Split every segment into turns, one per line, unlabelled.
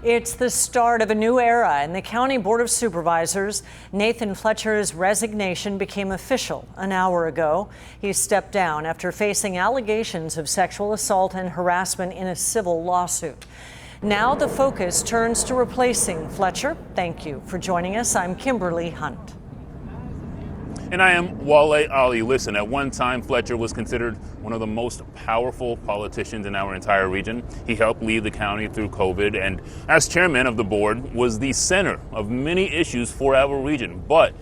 It's the start of a new era in the County Board of Supervisors. Nathan Fletcher's resignation became official an hour ago. He stepped down after facing allegations of sexual assault and harassment in a civil lawsuit. Now the focus turns to replacing Fletcher. Thank you for joining us. I'm Kimberly Hunt.
And I am Wale Aliyu. Listen, at one time, Fletcher was considered one of the most powerful politicians in our entire region. He helped lead the county through COVID, and as chairman of the board, was the center of many issues for our region. But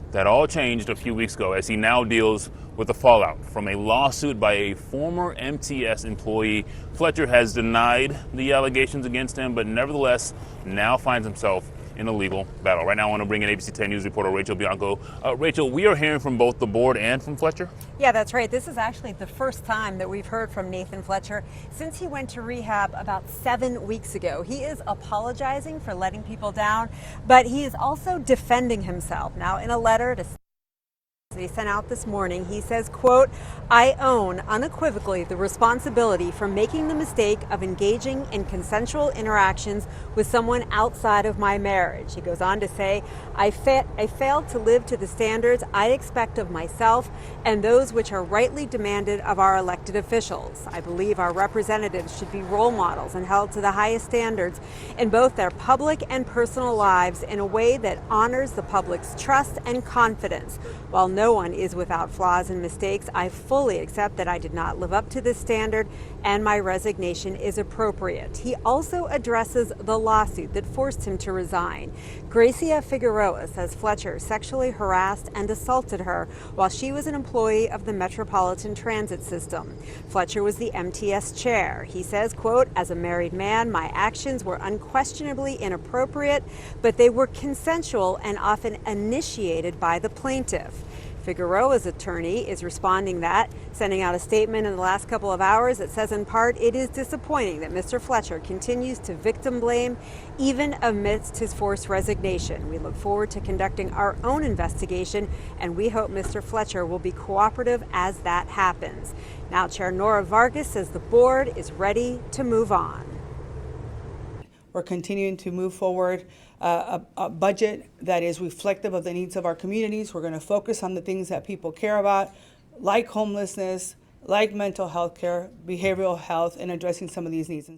that all changed a few weeks ago as he now deals with the fallout from a lawsuit by a former MTS employee. Fletcher has denied the allegations against him, but nevertheless now finds himself in a legal battle. Right now, I want to bring in ABC 10 News reporter Rachel Bianco. Rachel, we are hearing from both the board and from Fletcher?
Yeah, that's right. This is actually the first time that we've heard from Nathan Fletcher since he went to rehab about 7 weeks ago. He is apologizing for letting people down, but he is also defending himself. Now, in a letter to he sent out this morning, he says, quote, "I own unequivocally the responsibility for making the mistake of engaging in consensual interactions with someone outside of my marriage." He goes on to say, I failed to live to the standards I expect of myself and those which are rightly demanded of our elected officials. I believe our representatives should be role models and held to the highest standards in both their public and personal lives in a way that honors the public's trust and confidence. While no one is without flaws and mistakes, I fully accept that I did not live up to this standard and my resignation is appropriate. He also addresses the lawsuit that forced him to resign. Gracia Figueroa says Fletcher sexually harassed and assaulted her while she was an employee of the Metropolitan Transit System. Fletcher was the MTS chair. He says, quote, "As a married man, my actions were unquestionably inappropriate, but they were consensual and often initiated by the plaintiff." Figueroa's attorney is responding that, sending out a statement in the last couple of hours that says in part, "It is disappointing that Mr. Fletcher continues to victim blame even amidst his forced resignation. We look forward to conducting our own investigation and we hope Mr. Fletcher will be cooperative as that happens." Now, Chair Nora Vargas says the board is ready to move on.
We're continuing to move forward a budget that is reflective of the needs of our communities. We're going to focus on the things that people care about, like homelessness, like mental health care, behavioral health, and addressing some of these needs.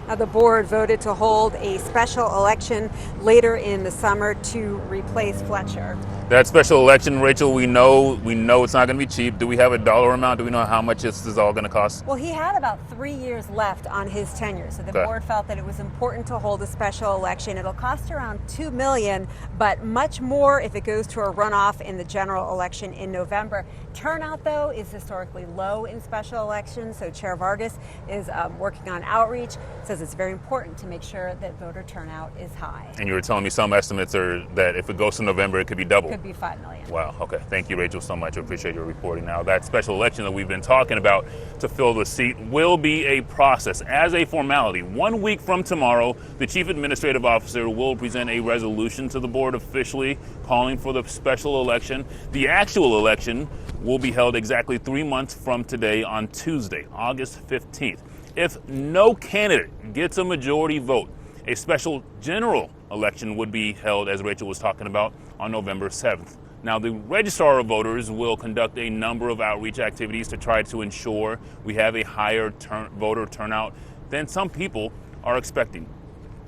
Now, the board voted to hold a special election later in the summer to replace Fletcher.
That special election, Rachel, we know it's not going to be cheap. Do we have a dollar amount? Do we know how much this is all going to cost?
Well, he had about 3 years left on his tenure, so the board felt that it was important to hold a special election. It'll cost around $2 million, but much more if it goes to a runoff in the general election in November. Turnout, though, is historically low in special elections, so Chair Vargas is working on outreach. Says it's very important to make sure that voter turnout is high.
And you were telling me some estimates are that if it goes to November, it could be double.
Could be 5 million.
Wow. Okay. Thank you, Rachel, so much. I appreciate your reporting. Now, that special election that we've been talking about to fill the seat will be a process as a formality. 1 week from tomorrow, the chief administrative officer will present a resolution to the board officially calling for the special election. The actual election will be held exactly 3 months from today on Tuesday, August 15th. If no candidate gets a majority vote, a special general election would be held, as Rachel was talking about, on November 7th. Now, the registrar of voters will conduct a number of outreach activities to try to ensure we have a higher voter turnout than some people are expecting.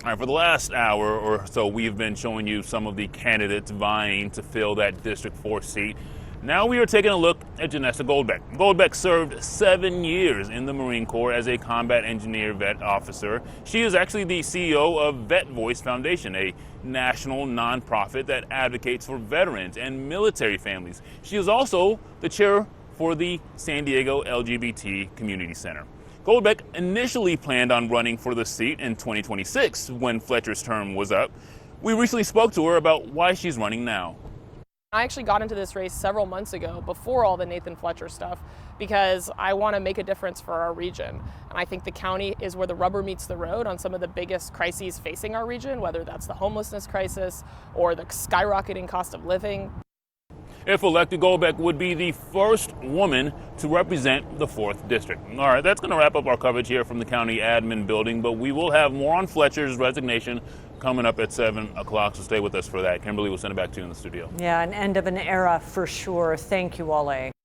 All right, for the last hour or so, we've been showing you some of the candidates vying to fill that District 4 seat. Now we are taking a look at Janessa Goldbeck. Goldbeck served 7 years in the Marine Corps as a combat engineer vet officer. She is actually the CEO of Vet Voice Foundation, a national nonprofit that advocates for veterans and military families. She is also the chair for the San Diego LGBT Community Center. Goldbeck initially planned on running for the seat in 2026 when Fletcher's term was up. We recently spoke to her about why she's running now.
I actually got into this race several months ago before all the Nathan Fletcher stuff because I want to make a difference for our region. And I think the county is where the rubber meets the road on some of the biggest crises facing our region, whether that's the homelessness crisis or the skyrocketing cost of living.
If elected, Goldbeck would be the first woman to represent the 4th District. All right, that's going to wrap up our coverage here from the county admin building, but we will have more on Fletcher's resignation coming up at 7 o'clock, so stay with us for that. Kimberly, we'll send it back to you in the studio.
Yeah, an end of an era for sure. Thank you, Wale.